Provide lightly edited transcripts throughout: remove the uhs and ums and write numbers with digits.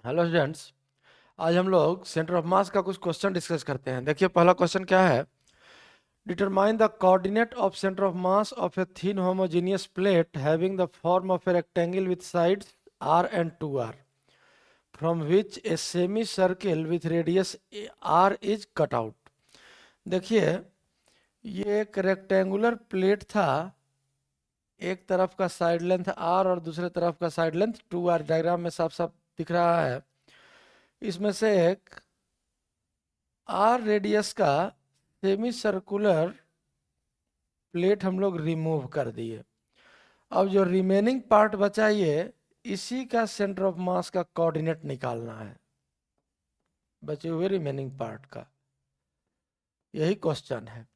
Hello students. आज हम लोग सेंटर ऑफ मास का कुछ क्वेश्चन डिस्कस करते हैं। देखिए पहला क्वेश्चन क्या है। Determine the coordinate of centre of mass of a thin homogeneous plate having the form of a rectangle with sides r and 2r from which a semi circle with radius r is cut out. देखिए ये एक rectangular plate था, एक तरफ का side length r और दूसरे तरफ का साइड लेंथ 2r, डायग्राम में साफ साफ दिख रहा है। इसमें से एक आर रेडियस का सेमी सर्कुलर प्लेट हम लोग रिमूव कर दिए। अब जो रिमेनिंग पार्ट बचा ये इसी का सेंटर ऑफ मास का कोऑर्डिनेट निकालना है, बचे हुए रिमेनिंग पार्ट का। यही क्वेश्चन है।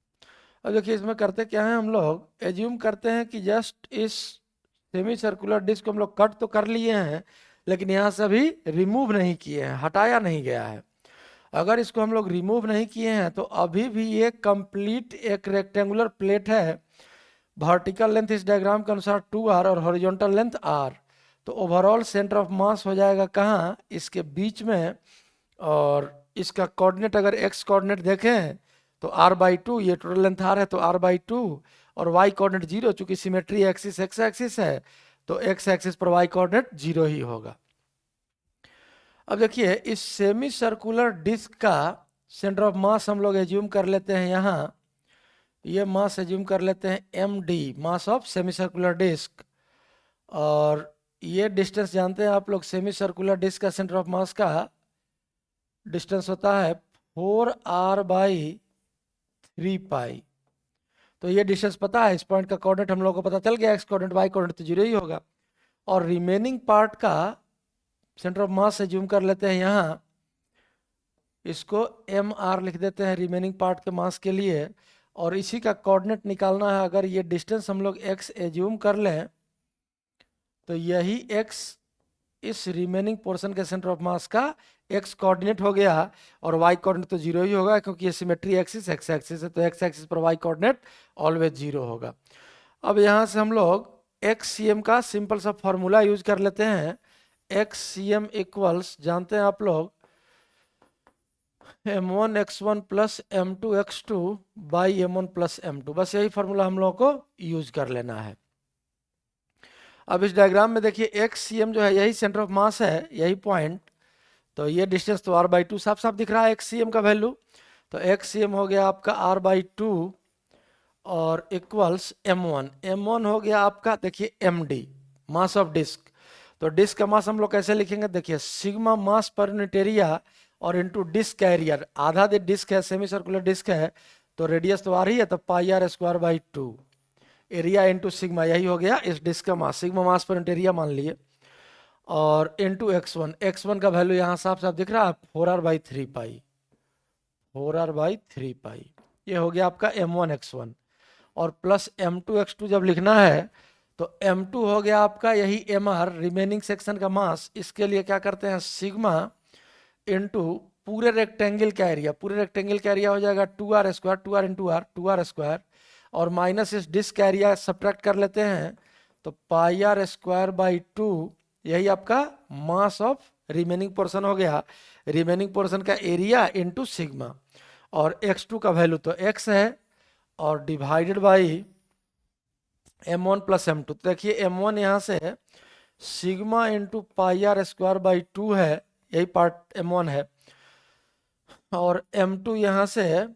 अब देखिए इसमें करते क्या है, हम लोग एज्यूम करते हैं कि जस्ट इस सेमी सर्कुलर डिस्क को हम लोग कट तो कर लिए हैं, लेकिन यहाँ से अभी रिमूव नहीं किए हैं, हटाया नहीं गया है। अगर इसको हम लोग रिमूव नहीं किए हैं तो अभी भी ये कंप्लीट एक रेक्टेंगुलर प्लेट है। वर्टिकल लेंथ इस डायग्राम के अनुसार 2r और हॉरिजॉन्टल लेंथ r, तो ओवरऑल सेंटर ऑफ मास हो जाएगा कहाँ, इसके बीच में। और इसका कोऑर्डिनेट अगर x कोऑर्डिनेट देखें तो r/2, ये टोटल लेंथ r है तो r/2, और y कोऑर्डिनेट 0, चूंकि सिमेट्री एक्सिस x एक्सिस है तो x एक्सिस पर y कोऑर्डिनेट 0 ही होगा। अब देखिए इस सेमी सर्कुलर डिस्क का सेंटर ऑफ मास हम लोग एज्यूम कर लेते हैं, यहाँ ये मास एज्यूम कर लेते हैं md, mass of semi circular disc. और ये डिस्टेंस जानते हैं आप लोग, सेमी सर्कुलर डिस्क का सेंटर ऑफ मास का डिस्टेंस होता है 4r/3π। तो ये डिस्टेंस पता है, इस पॉइंट का कोऑर्डिनेट हम लोग को पता चल गया, x कोऑर्डिनेट y कोऑर्डिनेट तो 0 ही होगा। और रिमेनिंग पार्ट का सेंटर ऑफ मास एज्यूम कर लेते हैं, यहाँ इसको mr लिख देते हैं रिमेनिंग पार्ट के मास के लिए। और इसी का कोऑर्डिनेट निकालना है। अगर ये डिस्टेंस हम लोग x एज्यूम कर लें तो यही x इस रिमेनिंग पोर्शन के सेंटर ऑफ मास का x कोऑर्डिनेट हो गया। और y कोऑर्डिनेट तो 0 ही होगा, क्योंकि ये सिमेट्री एक्सिस x एक्सिस है, तो x एक्सिस पर y कोऑर्डिनेट ऑलवेज 0 होगा। अब यहाँ से हम लोग xcm का सिंपल सा फॉर्मूला यूज कर लेते हैं। xcm इक्वल्स जानते हैं आप लोग m1 x1 plus m2 x2 by m1 plus m2, बस यही फॉर्मूला हम लोग को यूज कर लेना है। अब इस डायग्राम में देखिए xcm जो है यही सेंटर ऑफ मास है, यही पॉइंट। तो ये डिस्टेंस तो r/2 साफ साफ दिख रहा है xcm का वैल्यू। तो xcm हो गया आपका r/2 और इक्वल्स m1 हो गया आपका, देखिए md, मास ऑफ डिस्क। तो डिस्क का मास हम लोग कैसे लिखेंगे, देखिए सिग्मा मास पर यूनिट एरिया और इनटू डिस्क एरिया। आधा दे डिस्क है, सेमी सर्कुलर डिस्क है, तो रेडियस तो r ही है, तो πr²/2 एरिया इंटू सिग्मा, यही हो गया इस डिस्क का मास। सिग्मा मास पर यूनिट एरिया मान लिए। और इंटू x1 का वैल्यू यहाँ साफ साफ दिख रहा है 4r/3π, 4r/3π, ये हो गया आपका m1 x1। और प्लस m2 x2 जब लिखना है तो m2 हो गया आपका यही mr, रिमेनिंग सेक्शन का मास। इसके लिए क्या करते हैं, सिग्मा इंटू पूरे रेक्टेंगल का एरिया, पूरे रेक्टेंगल का एरिया हो जाएगा 2r², 2r into r, 2r², और माइनस इस डिस्क एरिया सब्ट्रैक्ट कर लेते हैं तो πr²/2, यही आपका मास ऑफ रिमेनिंग पोर्शन हो गया। रिमेनिंग पोर्शन का एरिया इंटू सिग्मा, और x2 का वैल्यू तो x है, और divided by m1 plus m2। तो देखिए m1 यहाँ से सिग्मा इंटू πr²/2 है, यही पार्ट m1 है। और m2 यहाँ से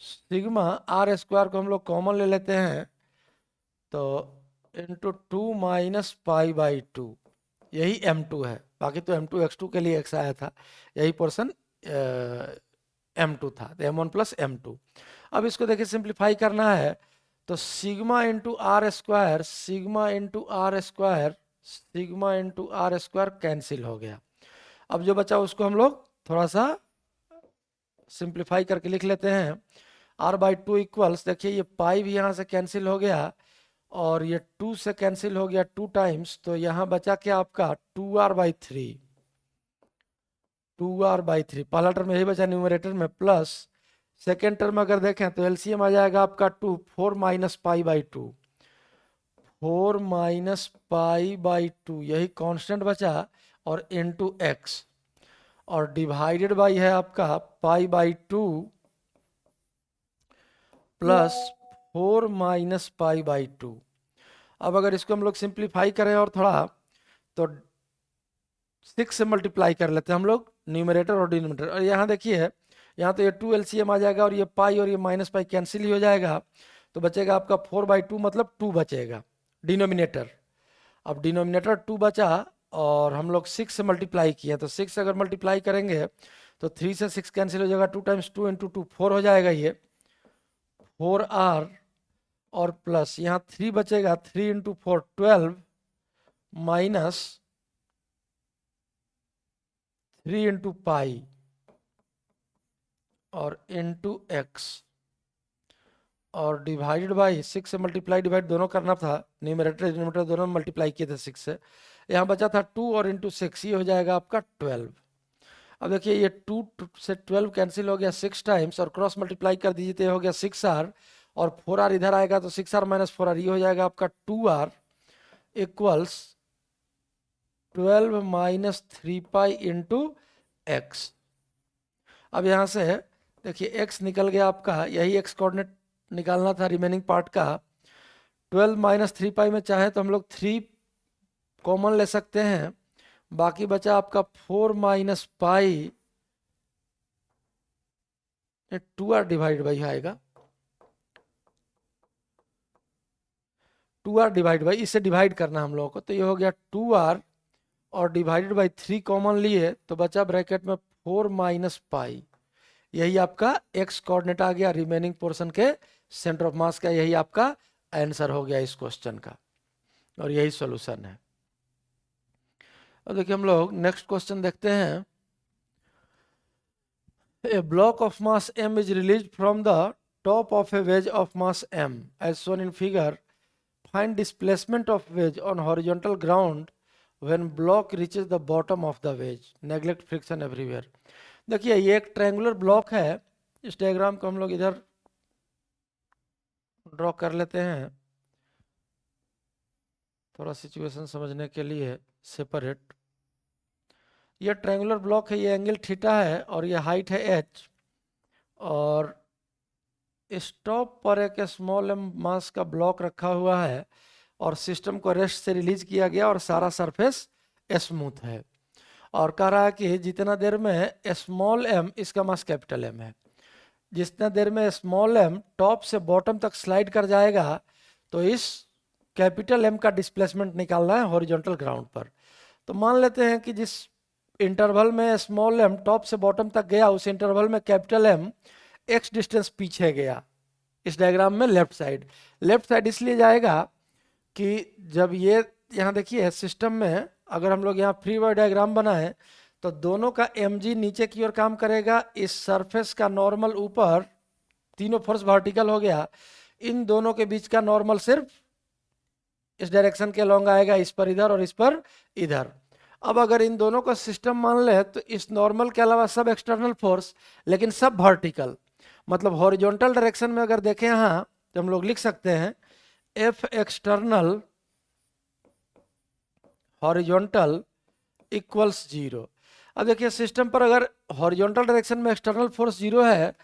सिग्मा r² को हम लोग कॉमन ले लेते हैं, तो इंटू 2 माइनस π/2, यही m2 है। बाकी तो m2 x2 के लिए x आया था, यही पोर्शन m2 था, तो m1 प्लस m2। अब इसको देखिए सिंप्लीफाई करना है तो sigma into r², sigma into r², sigma into r² cancel हो गया। अब जो बचा उसको हम लोग थोड़ा सा सिंप्लीफाई करके लिख लेते हैं। r/2 इक्वल्स, देखिए ये पाई भी यहाँ से कैंसिल हो गया और ये 2 से कैंसिल हो गया 2 टाइम्स, तो यहाँ बचा क्या आपका 2r/3, 2r/3। पहला टर्म यही बचा न्यूमरेटर में, प्लस सेकेंड टर्म अगर देखें तो एलसीएम आ जाएगा आपका 2, 4 माइनस π/2, 4 माइनस π/2, यही कांस्टेंट बचा, और इनटू x। और डिवाइडेड बाई है आपका π/2 प्लस 4 माइनस π/2। अब अगर इसको हम लोग सिंप्लीफाई करें और थोड़ा, तो 6 से मल्टीप्लाई कर लेते हैं हम लोग न्यूमरेटर और डिनोमिनेटर। और यहाँ देखिए, यहाँ तो ये 2 LCM आ जाएगा और ये पाई और ये माइनस पाई कैंसिल ही हो जाएगा, तो बचेगा आपका 4/2 मतलब 2 बचेगा डिनोमिनेटर। अब डिनोमिनेटर 2 बचा और हम लोग 6 से मल्टीप्लाई किए, तो 6 से अगर मल्टीप्लाई करेंगे तो 3 से 6 कैंसिल हो जाएगा, 2 टाइम्स 2 इंटू 2 4 हो जाएगा ये 4R, और प्लस यहाँ 3 बचेगा, 3 इंटू 4 12 माइनस 3 इंटू पाई और इंटू एक्स, और डिवाइडेड बाई 6 से मल्टीप्लाई डिवाइड दोनों करना था, न्यूमरेटर डिनोमिनेटर दोनों मल्टीप्लाई किए थे 6 से। यहाँ बचा था 2 और इंटू 6, ये हो जाएगा आपका 12। अब देखिए ये 2 से 12 कैंसिल हो गया 6 टाइम्स, और क्रॉस मल्टीप्लाई कर दीजिए तो ये हो गया 6R, और 4R इधर आएगा तो 6R माइनस 4R, ये हो जाएगा आपका 2R equals 12 minus 3 pi into x. अब यहाँ से देखिए x निकल गया आपका, यही x कोऑर्डिनेट निकालना था रिमेनिंग पार्ट का। 12 माइनस 3 पाई में चाहे तो हम लोग 3 कॉमन ले सकते हैं, बाकी बचा आपका 4 minus pi 2R divide by आएगा, 2R डिवाइड बाई, इससे डिवाइड करना हम लोगों को, तो ये हो गया 2R और डिवाइडेड बाई 3 कॉमन लिए तो बचा ब्रैकेट में 4 माइनस पाई। यही आपका x कोऑर्डिनेट आ गया रिमेनिंग पोर्शन के सेंटर ऑफ मास का, यही आपका आंसर हो गया इस क्वेश्चन का, और यही सॉल्यूशन है। अब देखिए हम लोग नेक्स्ट क्वेश्चन देखते हैं। A block of mass m is released from the top of a wedge of mass m as shown in figure. Find displacement of wedge on horizontal ground when block reaches the bottom of the wedge. Neglect friction everywhere. देखिए ये एक triangular block है, इस diagram को हम लोग इधर draw कर लेते हैं थोड़ा सिचुएशन समझने के लिए सेपरेट। ये ट्रायंगुलर ब्लॉक है, ये एंगल थीटा है और ये हाइट है h, और इस टॉप पर एक स्मॉल एम मास का ब्लॉक रखा हुआ है और सिस्टम को रेस्ट से रिलीज किया गया और सारा सरफेस स्मूथ है, और कह रहा है कि जितना देर में स्मॉल एम, इसका मास कैपिटल एम है, जितना देर में स्मॉल एम टॉप से बॉटम तक स्लाइड कर जाएगा तो इस कैपिटल एम का डिस्प्लेसमेंट निकालना है हॉरिजॉन्टल ग्राउंड पर। तो मान लेते हैं कि जिस इंटरवल में स्मॉल एम टॉप से बॉटम तक गया, उस इंटरवल में कैपिटल एम एक्स डिस्टेंस पीछे गया। इस डायग्राम में लेफ्ट साइड इसलिए जाएगा कि जब ये यहाँ देखिए सिस्टम में अगर हम लोग यहाँ फ्री बॉडी डायग्राम बनाए तो दोनों का mg नीचे की ओर काम करेगा, इस सरफेस का नॉर्मल ऊपर, तीनों फोर्स वर्टिकल हो गया, इन दोनों के बीच का नॉर्मल सिर्फ इस डायरेक्शन के लॉन्ग आएगा, इस पर इधर और इस पर इधर। अब अगर इन दोनों का सिस्टम मान ले तो इस नॉर्मल के अलावा सब एक्सटर्नल फोर्स, लेकिन सब वर्टिकल, मतलब हॉरिजॉन्टल डायरेक्शन में अगर देखें यहाँ तो हम लोग लिख सकते हैं F एक्सटर्नल हॉरिजॉन्टल इक्वल्स 0। अब देखिए सिस्टम पर अगर हॉरिजॉन्टल डायरेक्शन में एक्सटर्नल फोर्स 0 है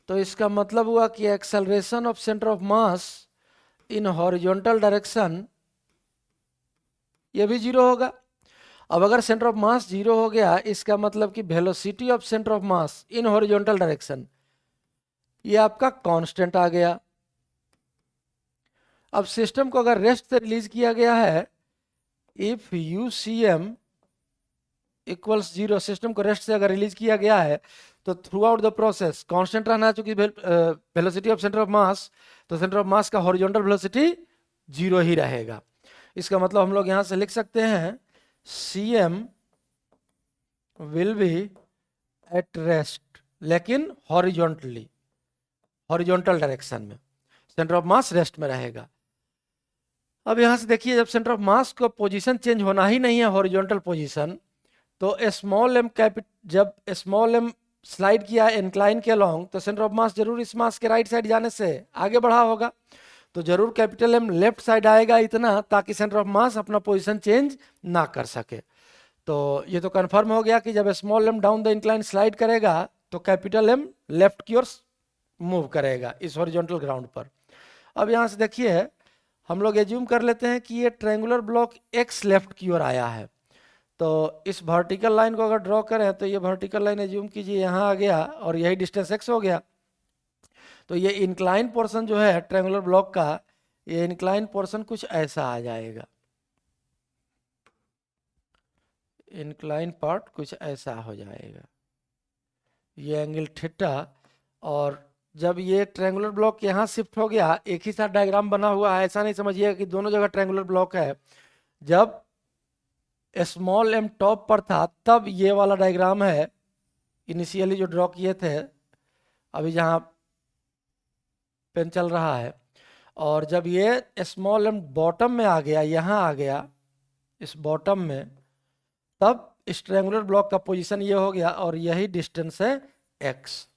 तो इसका मतलब हुआ कि acceleration of centre of mass in horizontal direction ये भी 0 होगा। अब अगर सेंटर ऑफ मास 0 हो गया, इसका मतलब कि velocity of centre of mass in horizontal direction ये आपका कांस्टेंट आ गया। अब सिस्टम को अगर रेस्ट से रिलीज किया गया है, इफ UCM इक्वल्स 0, सिस्टम को रेस्ट से अगर रिलीज किया गया है तो through out the process constant रहना है, चूंकि वेलोसिटी ऑफ सेंटर ऑफ मास, तो सेंटर ऑफ मास का हॉरिजॉन्टल वेलोसिटी 0 ही रहेगा। इसका मतलब हम लोग यहां से लिख सकते हैं CM will be at rest, लेकिन हॉरिजॉन्टली, हॉरिजॉन्टल डायरेक्शन में सेंटर ऑफ मास रेस्ट में रहेगा। अब यहां से देखिए जब सेंटर ऑफ मास को पोजीशन चेंज होना ही नहीं है हॉरिजॉन्टल पोजीशन, तो स्मॉल एम जब स्मॉल एम स्लाइड किया इंक्लाइन के अलोंग, तो सेंटर ऑफ मास जरूर इस मास के राइट साइड जाने से आगे बढ़ा होगा, तो जरूर कैपिटल एम लेफ्ट साइड आएगा इतना ताकि सेंटर ऑफ मास अपना पोजीशन चेंज ना कर सके। तो ये तो कंफर्म हो गया कि जब small M down the incline slide करेगा तो कैपिटल एम लेफ्ट की ओर मूव करेगा इस हॉरिजॉन्टल ग्राउंड पर। अब यहाँ से देखिए हम लोग एज्यूम कर लेते हैं कि ये ट्रायंगुलर ब्लॉक एक्स लेफ्ट की ओर आया है। तो इस वर्टिकल लाइन को अगर ड्रॉ करें तो ये वर्टिकल लाइन एज्यूम कीजिए यहाँ आ गया और यही डिस्टेंस एक्स हो गया। तो ये इंक्लाइन पोर्शन जो है ट्रायंगुलर ब्लॉक का, ये इंक्लाइन पोर्शन कुछ ऐसा आ जाएगा, इंक्लाइन पार्ट कुछ ऐसा हो जाएगा, ये एंगल थीटा। और जब ये ट्रायंगुलर ब्लॉक यहाँ शिफ्ट हो गया, एक ही साथ डायग्राम बना हुआ है, ऐसा नहीं समझिएगा कि दोनों जगह ट्रायंगुलर ब्लॉक है। जब स्मॉल एम टॉप पर था तब ये वाला डायग्राम है इनिशियली जो ड्रॉ किए थे, अभी जहाँ पेन चल रहा है। और जब ये स्मॉल एम बॉटम में आ गया, यहाँ आ गया इस बॉटम में, तब इस ट्रायंगुलर ब्लॉक का पोजीशन ये हो गया और यही डिस्टेंस है एक्स।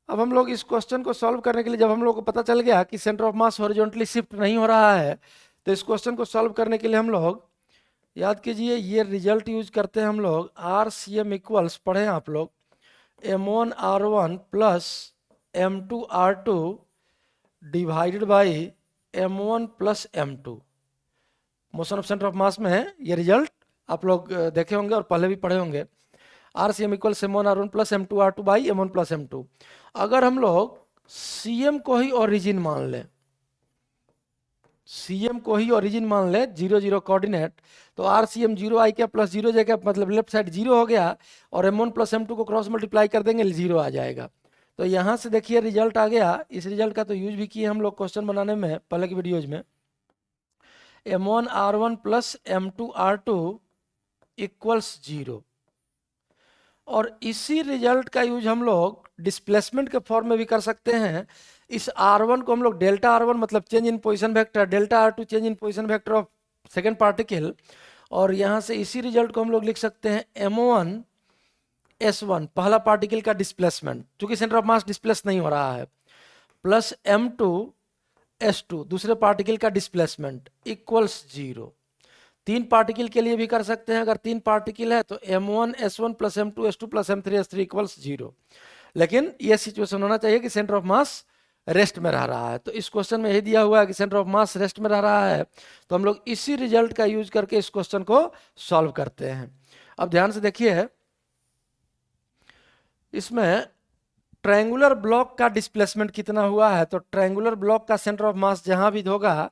अब हम लोग इस क्वेश्चन को सॉल्व करने के लिए, जब हम लोग को पता चल गया कि centre of mass horizontally shift नहीं हो रहा है, तो इस क्वेश्चन को सॉल्व करने के लिए हम लोग याद कीजिए ये रिजल्ट यूज करते हैं हम लोग। आर सी एम इक्वल्स, पढ़े आप लोग, m1r1 plus m2r2 divided by m1 plus m2। Motion of centre of मास में है ये रिजल्ट, आप लोग देखे होंगे और पहले भी पढ़े होंगे। R C M equal m1r1 plus m2r2 by m1 plus m2। अगर हम लोग cm को ही ओरिजिन मान लें, cm को ही ओरिजिन मान ले, 0 0 कोऑर्डिनेट, तो आर सी एम 0 आई क्या प्लस 0 जे क्या, मतलब लेफ्ट साइड 0 हो गया और m1 प्लस m2 को क्रॉस मल्टीप्लाई कर देंगे 0 आ जाएगा। तो यहाँ से देखिए रिजल्ट आ गया। इस रिजल्ट का तो यूज भी किए हम लोग क्वेश्चन बनाने में पहले की वीडियोज में। m1r1 plus m2r2 equals 0। और इसी रिजल्ट का यूज हम लोग डिस्प्लेसमेंट के फॉर्म में भी कर सकते हैं। इस r1 को हम लोग डेल्टा r1 मतलब change in position vector, delta r2 change in position vector of second particle, और यहाँ से इसी रिजल्ट को हम लोग लिख सकते हैं m1 s1 पहला पार्टिकल का डिस्प्लेसमेंट, क्योंकि सेंटर ऑफ मास डिस्प्लेस नहीं हो रहा है, प्लस m2 s2 दूसरे पार्टिकल का डिस्प्लेसमेंट इक्वल्स 0। तीन पार्टिकल के लिए भी कर सकते हैं, अगर तीन पार्टिकल है तो m1 s1 plus m2 s2 plus m3 s3 equals 0। लेकिन यह सिचुएशन होना चाहिए कि सेंटर ऑफ मास रेस्ट में रह रहा है। तो इस क्वेश्चन में यही दिया हुआ है कि सेंटर ऑफ मास रेस्ट में रह रहा है, तो हम लोग इसी रिजल्ट का यूज करके इस क्वेश्चन को सॉल्व करते हैं। अब ध्यान से देखिए, इसमें ट्रायंगुलर ब्लॉक का डिस्प्लेसमेंट कितना हुआ है। तो ट्रायंगुलर ब्लॉक का सेंटर ऑफ मास जहां भी होगा,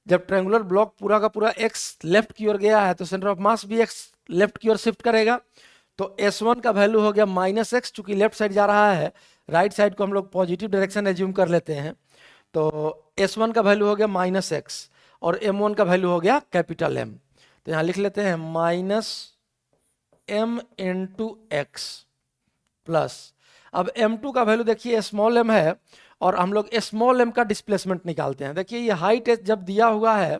जब ट्रायंगुलर ब्लॉक पूरा का पूरा एक्स लेफ्ट की ओर गया है तो सेंटर ऑफ मास भी एक्स लेफ्ट की ओर शिफ्ट करेगा। तो S1 का वैल्यू हो गया -x, चूंकि लेफ्ट साइड जा रहा है, राइट साइड को हम लोग पॉजिटिव डायरेक्शन एज्यूम कर लेते हैं। तो S1 का वैल्यू हो गया -x और M1 का वैल्यू हो गया कैपिटल M। तो यहाँ लिख लेते हैं -m × x प्लस, अब m2 का वैल्यू देखिए स्मॉल m है और हम लोग स्मॉल m का डिस्प्लेसमेंट निकालते हैं। देखिए ये हाइट जब दिया हुआ है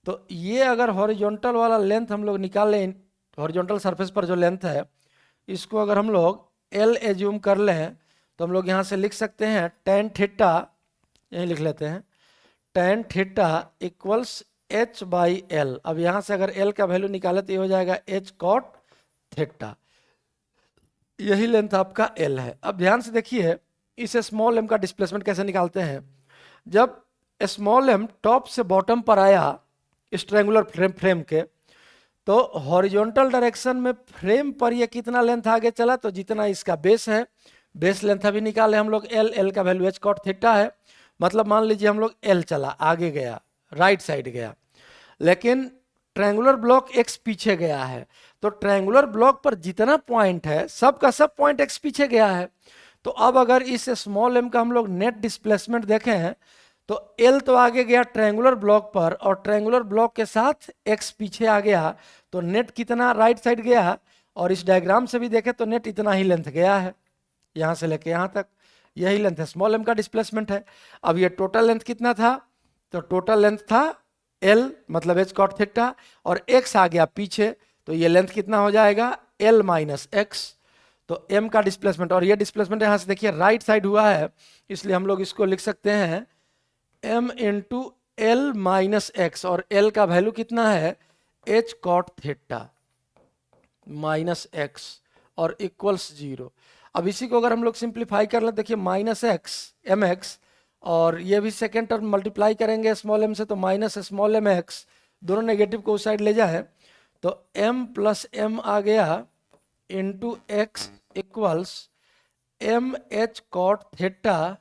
तो ये अगर हॉरिजॉन्टल वाला लेंथ हम लोग निकाल लें, हॉरिजॉन्टल सरफेस पर जो लेंथ है इसको अगर हम लोग L एज्यूम कर लें तो हम लोग यहाँ से लिख सकते हैं tan थीटा, यही लिख लेते हैं tan थीटा इक्वल्स h/L। अब यहाँ से अगर L का वैल्यू निकाले तो ये हो जाएगा h cot थीटा, यही लेंथ आपका L है। अब ध्यान से देखिए इस स्मॉल m का डिस्प्लेसमेंट कैसे निकालते हैं। जब स्मॉल m टॉप से बॉटम पर आया इस ट्रायंगुलर फ्रेम के, तो हॉरिजॉन्टल डायरेक्शन में फ्रेम पर ये कितना लेंथ आगे चला, तो जितना इसका बेस है, बेस लेंथ अभी निकाले हम लोग L का वैल्यू h cot थीटा है, मतलब मान लीजिए हम लोग L चला, आगे गया, राइट साइड गया, लेकिन ट्रायंगुलर ब्लॉक x पीछे गया है। तो ट्रायंगुलर ब्लॉक पर जितना पॉइंट है सब का सब पॉइंट x पीछे गया है। तो अब अगर इस स्मॉल m का हम लोग नेट डिस्प्लेसमेंट देखें तो L तो आगे गया ट्रायंगुलर ब्लॉक पर और ट्रायंगुलर ब्लॉक के साथ x पीछे आ गया, तो नेट कितना राइट साइड गया, और इस डायग्राम से भी देखें तो नेट इतना ही लेंथ गया है, यहाँ से लेके यहाँ तक, यही लेंथ है, स्मॉल m का डिस्प्लेसमेंट है। अब ये टोटल लेंथ कितना था, तो टोटल लेंथ था L मतलब h cot थीटा और x आ गया पीछे, तो ये लेंथ कितना हो जाएगा L - x। तो m का डिस्प्लेसमेंट, और ये डिस्प्लेसमेंट यहाँ से देखिए राइट साइड हुआ है, इसलिए हम लोग इसको लिख सकते हैं m × L - x, और L का वैल्यू कितना है H cot theta minus X और इक्वल्स 0। अब इसी को अगर हम लोग सिंप्लीफाई कर लें, देखिए माइनस एक्स एम एक्स, और ये भी सेकेंड टर्म मल्टीप्लाई करेंगे स्मॉल एम से तो माइनस स्मॉल एम एक्स, दोनों नेगेटिव को उस साइड ले जाए तो m प्लस एम आ गया into X equals M H cot theta,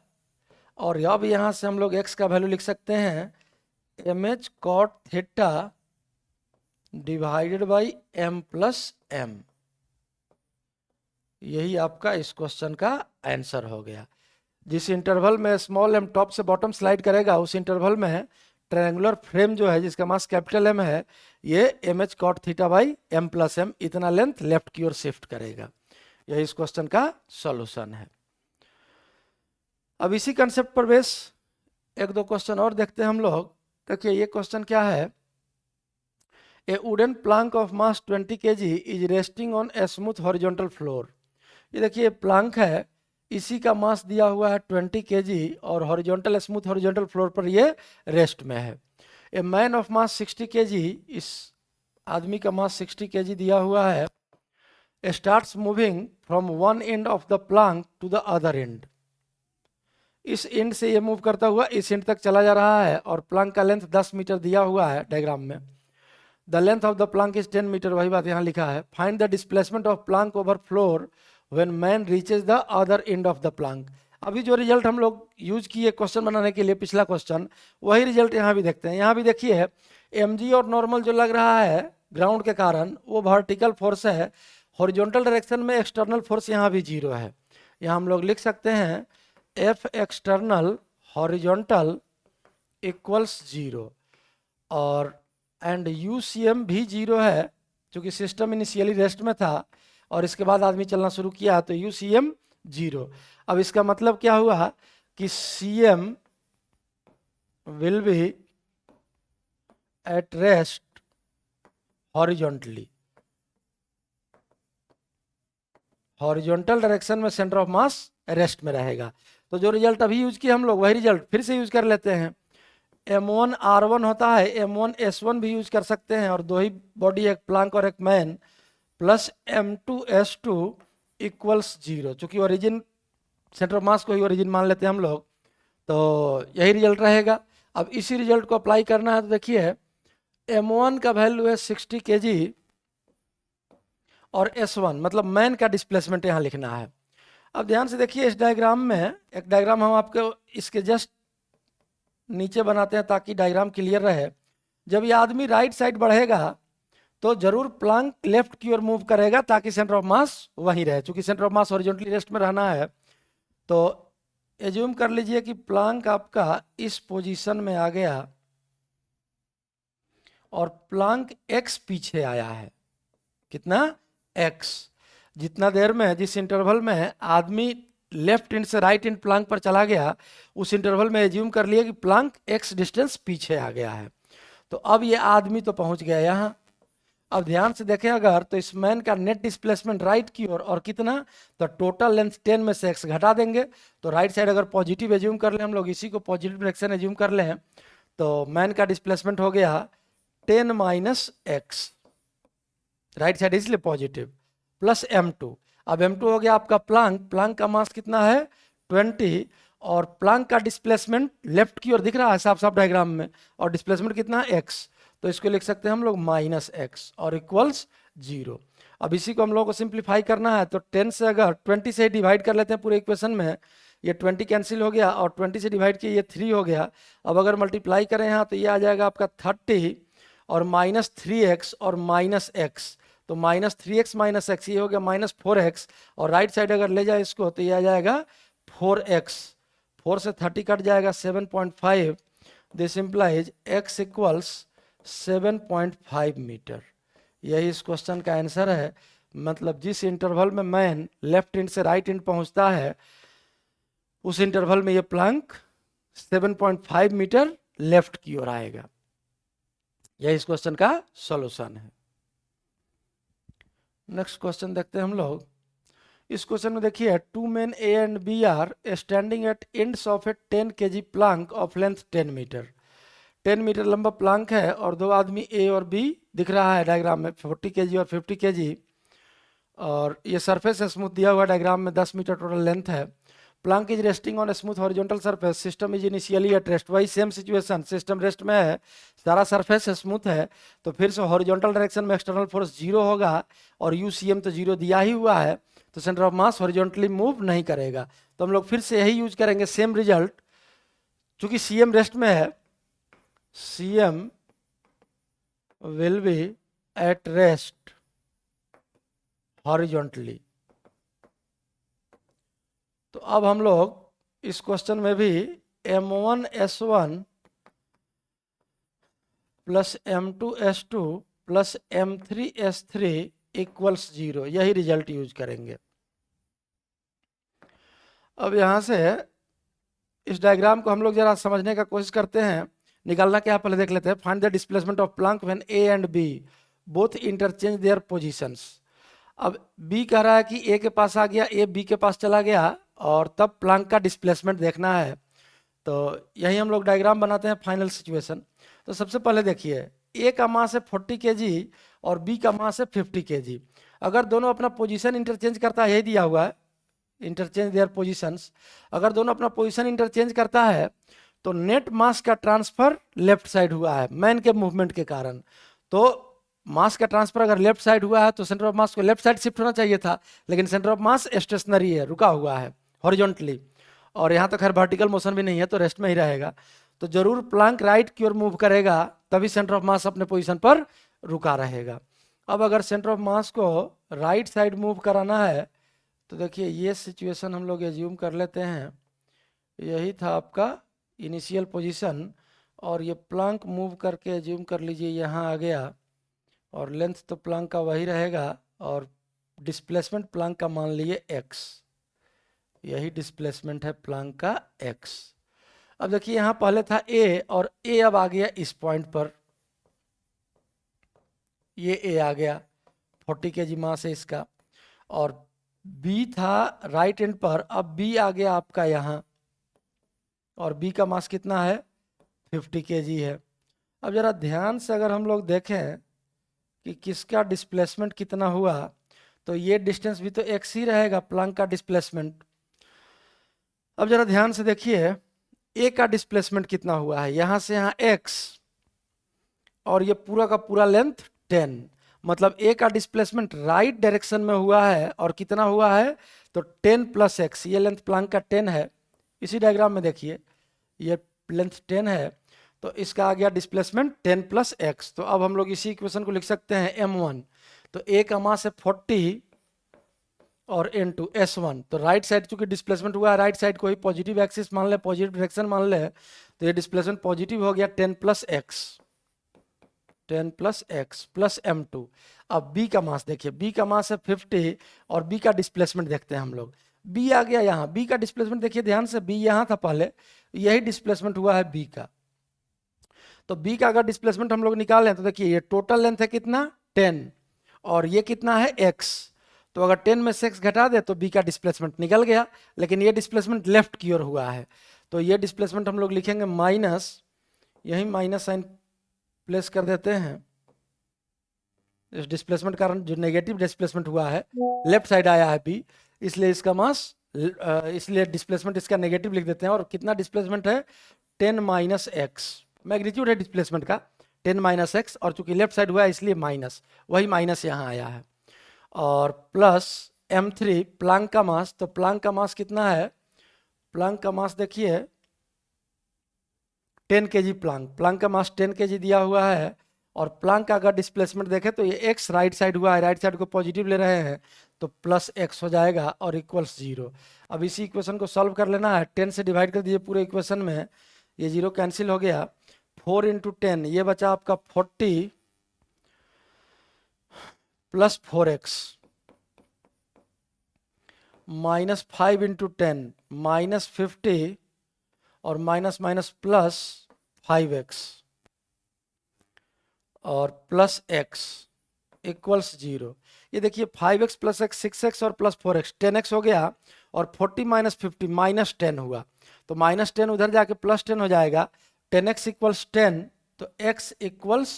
और अब यहाँ से हम लोग x का वैल्यू लिख सकते हैं M H cot theta divided by m plus M. यही आपका इस क्वेश्चन का आंसर हो गया। जिस इंटरवल में स्मॉल एम टॉप से बॉटम स्लाइड करेगा उस इंटरवल में ट्रायंगुलर फ्रेम जो है जिसका मास कैपिटल एम है, ये M H cot theta by M plus M इतना लेंथ लेफ्ट की ओर शिफ्ट करेगा। यही इस क्वेश्चन का सॉल्यूशन है। अब इसी कंसेप्ट पर बेस एक दो क्वेश्चन और देखते हैं हम लोग। देखिए ये क्वेश्चन क्या है, ए wooden Planck of mass 20 kg is resting on a smooth horizontal floor. ये देखिए प्लांक है, इसी का मास दिया हुआ है 20 kg और हॉरिजॉन्टल स्मूथ हॉरिजॉन्टल फ्लोर पर ये रेस्ट में है। A man of mass 60 kg, इस आदमी का मास 60 kg दिया हुआ है, starts moving from one end of the plank to the other end. इस एंड से ये मूव करता हुआ इस एंड तक चला जा रहा है और प्लांक का लेंथ 10 मीटर दिया हुआ है डायग्राम में। The length of the plank is 10 metre, वही बात यहाँ लिखा है। Find the displacement of plank over floor when man reaches the other end of the plank. अभी जो रिजल्ट हम लोग यूज किए क्वेश्चन बनाने के लिए पिछला क्वेश्चन, वही रिजल्ट यहाँ भी देखते हैं। यहाँ भी देखिए mg और नॉर्मल जो लग रहा है ग्राउंड के कारण वो वर्टिकल फोर्स है, हॉरिजॉन्टल डायरेक्शन में एक्सटर्नल फोर्स यहाँ भी 0 है। यहाँ हम लोग लिख सकते हैं F एक्सटर्नल हॉरिजॉन्टल इक्वल्स 0 और एंड UCM भी 0 है, क्योंकि सिस्टम इनिशियली रेस्ट में था और इसके बाद आदमी चलना शुरू किया तो UCM 0। अब इसका मतलब क्या हुआ कि CM will be at rest horizontally, horizontal direction में सेंटर ऑफ मास रेस्ट में रहेगा। तो जो रिजल्ट अभी यूज किया हम लोग वही रिजल्ट फिर से यूज कर लेते हैं। M1 R1 होता है, M1 S1 भी यूज कर सकते हैं, और दो ही बॉडी, एक प्लांक और एक man, plus M2 S2 equals 0। चूंकि ओरिजिन सेंटर ऑफ मास को ही ओरिजिन मान लेते हैं हम लोग, तो यही रिजल्ट रहेगा। अब इसी रिजल्ट को अप्लाई करना है तो देखिए M1 का वैल्यू है 60 kg और S1 मतलब मैन का डिस्प्लेसमेंट यहाँ लिखना है। अब ध्यान से देखिए इस डायग्राम में, एक डायग्राम हम आपको इसके जस्ट नीचे बनाते हैं ताकि डायग्राम क्लियर रहे। जब ये आदमी राइट साइड बढ़ेगा तो जरूर प्लांक लेफ्ट की ओर मूव करेगा ताकि सेंटर ऑफ मास वहीं रहे। चूंकि centre of mass horizontally rest में रहना है, तो एज्यूम कर लीजिए कि प्लांक आपका इस पोजीशन में आ गया और प्लांक x पीछे आया है। कितना? x। जितना देर में, जिस इंटरवल में आदमी लेफ्ट एंड से राइट एंड प्लांक पर चला गया, उस इंटरवल में एज्यूम कर लिया कि प्लांक x डिस्टेंस पीछे आ गया है। तो अब ये आदमी तो पहुंच गया यहाँ। अब ध्यान से देखें अगर, तो इस मैन का नेट डिस्प्लेसमेंट राइट की ओर और कितना, तो टोटल लेंथ 10 में से x घटा देंगे। तो राइट साइड अगर पॉजिटिव एज्यूम कर लें हम लोग, इसी को पॉजिटिव डायरेक्शन एज्यूम कर लें, तो मैन का डिस्प्लेसमेंट हो गया 10 माइनस x, राइट साइड इसलिए पॉजिटिव, प्लस M2। अब M2 हो गया आपका प्लांक। प्लांक का मास कितना है? 20, और प्लांक का डिस्प्लेसमेंट लेफ्ट की ओर दिख रहा है साफ साफ डायग्राम में, और डिस्प्लेसमेंट कितना है? x। तो इसको लिख सकते हैं हम लोग माइनस x और इक्वल्स 0। अब इसी को हम लोग को सिंप्लीफाई करना है, तो 10 से अगर 20 से डिवाइड कर लेते हैं पूरे इक्वेशन में, ये 20 कैंसिल हो गया और 20 से डिवाइड किया, ये 3 हो गया। अब अगर मल्टीप्लाई करें यहाँ तो ये आ जाएगा आपका 30 और माइनस 3x और माइनस x, तो माइनस 3x माइनस x, ये हो गया माइनस 4x, और राइट साइड अगर ले जाए इसको तो ये आ जाएगा 4x। 4 से 30 कट जाएगा 7.5। This implies x equals 7.5 metre. यही इस क्वेश्चन का आंसर है। मतलब जिस इंटरवल में मैन लेफ्ट एंड से राइट एंड पहुंचता है, उस इंटरवल में ये प्लांक 7.5 मीटर लेफ्ट की ओर आएगा। यही इस क्वेश्चन का सॉल्यूशन है। नेक्स्ट क्वेश्चन देखते हैं हम लोग। इस क्वेश्चन में देखिए, 2 men A and B are standing at ends of a 10 kg plank of length 10 metre. 10 metre लंबा प्लांक है और दो आदमी ए और बी दिख रहा है डायग्राम में, 40 केजी और 50 केजी, और ये सरफेस स्मूथ दिया हुआ डायग्राम में 10 मीटर टोटल लेंथ है। Planck is resting on smooth horizontal surface, system is initially at rest. वही सेम सिचुएशन, सिस्टम रेस्ट में है, सारा सरफेस स्मूथ है, तो फिर से हॉरिजॉन्टल डायरेक्शन में एक्सटर्नल फोर्स 0 होगा और यूसीएम तो 0 दिया ही हुआ है, तो centre of mass horizontally move नहीं करेगा। तो हम लोग फिर से यही यूज करेंगे, सेम रिजल्ट। चूंकि सीएम रेस्ट में है, CM will be at rest horizontally. तो अब हम लोग इस क्वेश्चन में भी m1s1 plus m2s2 plus m3s3 equals 0, यही रिजल्ट यूज करेंगे। अब यहां से इस डायग्राम को हम लोग जरा समझने का कोशिश करते हैं। निकालना क्या पहले देख लेते हैं। Find the displacement of plank when A and B both interchange their positions. अब बी कह रहा है कि ए के पास आ गया, ए बी के पास चला गया, और तब प्लांक का डिस्प्लेसमेंट देखना है। तो यही हम लोग डायग्राम बनाते हैं फाइनल सिचुएशन। तो सबसे पहले देखिए, ए का मास है 40 केजी और बी का मास है 50 केजी। अगर दोनों अपना पोजीशन इंटरचेंज करता है, यही दिया हुआ है, इंटरचेंज देयर पोजीशंस। अगर दोनों अपना पोजीशन इंटरचेंज करता है तो नेट मास का ट्रांसफर लेफ्ट साइड हुआ है मैन के मूवमेंट के कारण। तो मास का ट्रांसफर अगर लेफ्ट साइड हुआ है तो सेंटर ऑफ मास को लेफ्ट साइड शिफ्ट होना चाहिए था, लेकिन सेंटर ऑफ मास स्टेशनरी है, रुका हुआ है हॉरिजॉन्टली, और यहाँ तो खैर वर्टिकल मोशन भी नहीं है, तो रेस्ट में ही रहेगा। तो जरूर प्लांक राइट की ओर मूव करेगा, तभी सेंटर ऑफ मास अपने पोजीशन पर रुका रहेगा। अब अगर सेंटर ऑफ मास को राइट साइड मूव कराना है, तो देखिए ये सिचुएशन हम लोग एज्यूम कर लेते हैं, यही था आपका इनिशियल पोजीशन, और ये प्लांक मूव करके एज्यूम कर लीजिए यहाँ आ गया, और लेंथ तो प्लांक का वही रहेगा, और डिस्प्लेसमेंट प्लांक का मान लिए x, यही डिस्प्लेसमेंट है प्लांक का x। अब देखिए यहाँ पहले था a, और a अब आ गया इस पॉइंट पर, ये a आ गया, 40 केजी मास है इसका, और b था राइट एंड पर, अब b आ गया आपका यहाँ, और b का मास कितना है 50 केजी है। अब जरा ध्यान से अगर हम लोग देखें कि किसका डिस्प्लेसमेंट कितना हुआ, तो ये डिस्टेंस भी तो x ही रहेगा, प्लांक का डिस्प्लेसमेंट। अब जरा ध्यान से देखिए, a का डिस्प्लेसमेंट कितना हुआ है, यहां से यहाँ x, और ये पूरा का पूरा लेंथ 10, मतलब a का डिस्प्लेसमेंट राइट डायरेक्शन में हुआ है, और कितना हुआ है, तो 10 प्लस x, ये लेंथ प्लांक का 10 है। इसी डायग्राम में देखिए ये लेंथ 10 है, तो इसका आ गया डिस्प्लेसमेंट 10 प्लस x। तो अब हम लोग इसी इक्वेशन को लिख सकते हैं m1, तो a का मास है 40 और n2 s1, तो राइट साइड चूंकि डिस्प्लेसमेंट हुआ है, राइट साइड को ही पॉजिटिव एक्सिस मान ले, पॉजिटिव डायरेक्शन मान ले, तो ये डिस्प्लेसमेंट पॉजिटिव हो गया 10 plus x, 10 plus x plus m2। अब b का मास देखिए, b का मास है 50, और b का डिस्प्लेसमेंट देखते हैं हम लोग। b आ गया यहाँ, b का डिस्प्लेसमेंट देखिए ध्यान से, b यहाँ था पहले, यही डिस्प्लेसमेंट हुआ है b का। तो b का अगर डिस्प्लेसमेंट हम लोग निकाल लें, तो देखिए ये टोटल लेंथ है कितना 10, और ये कितना है x, तो अगर 10 में से x घटा दे तो b का डिस्प्लेसमेंट निकल गया, लेकिन ये डिस्प्लेसमेंट लेफ्ट की ओर हुआ है, तो ये डिस्प्लेसमेंट हम लोग लिखेंगे माइनस, यही माइनस साइन प्लेस कर देते हैं। इस डिस्प्लेसमेंट कारण जो नेगेटिव डिस्प्लेसमेंट हुआ है, लेफ्ट साइड आया है b, इसलिए इसका मास, इसलिए डिस्प्लेसमेंट इसका नेगेटिव लिख देते हैं। और कितना डिस्प्लेसमेंट है 10 माइनस एक्स, मैग्नीट्यूड है डिस्प्लेसमेंट का 10 माइनस एक्स, और चूंकि लेफ्ट साइड हुआ है इसलिए माइनस, वही माइनस यहाँ आया है, और प्लस m3 प्लांक का मास। तो प्लांक का मास कितना है, प्लांक का मास देखिए 10 केजी, प्लांक का मास 10 केजी दिया हुआ है, और प्लांक का अगर डिस्प्लेसमेंट देखें तो ये x राइट साइड हुआ है, राइट साइड को पॉजिटिव ले रहे हैं, तो प्लस x हो जाएगा और इक्वल्स 0। अब इसी इक्वेशन को सॉल्व कर लेना है, 10 से डिवाइड कर दीजिए पूरे इक्वेशन में, ये 0 कैंसिल हो गया, 4 इंटू 10, ये बचा आपका 40 plus 4x, minus 5 into 10 minus 50, और माइनस माइनस प्लस 5x, और प्लस x इक्वल्स 0। ये देखिए 5x प्लस x 6x और प्लस 4x 10x हो गया, और 40 माइनस 50 माइनस 10 हुआ, तो माइनस 10 उधर जाके प्लस 10 हो जाएगा, 10x इक्वल्स 10 तो x इक्वल्स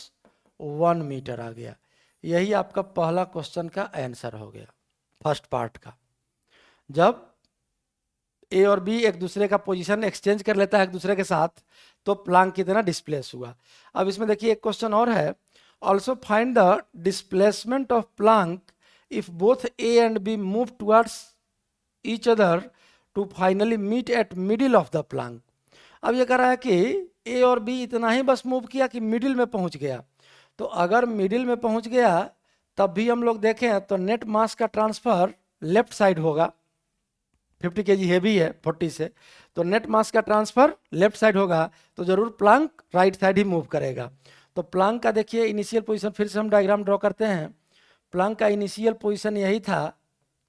1 मीटर आ गया। यही आपका पहला क्वेश्चन का आंसर हो गया, फर्स्ट पार्ट का। जब ए और बी एक दूसरे का पोजीशन एक्सचेंज कर लेता है एक दूसरे के साथ, तो प्लांक कितना डिस्प्लेस हुआ। अब इसमें देखिए एक क्वेश्चन और है, also find the displacement of plank if both A and B move towards each other to finally meet at middle of the plank. अब ये कह रहा है कि ए और बी इतना ही बस मूव किया कि मिडिल में पहुंच गया। तो अगर मिडिल में पहुंच गया तब भी हम लोग देखें तो नेट मास का ट्रांसफर लेफ्ट साइड होगा, 50 kg हैवी है 40 से, तो नेट मास का ट्रांसफर लेफ्ट साइड होगा, तो जरूर प्लांक राइट साइड ही मूव करेगा। तो प्लांक का देखिए इनिशियल पोजीशन, फिर से हम डायग्राम ड्रॉ करते हैं। प्लांक का इनिशियल पोजीशन यही था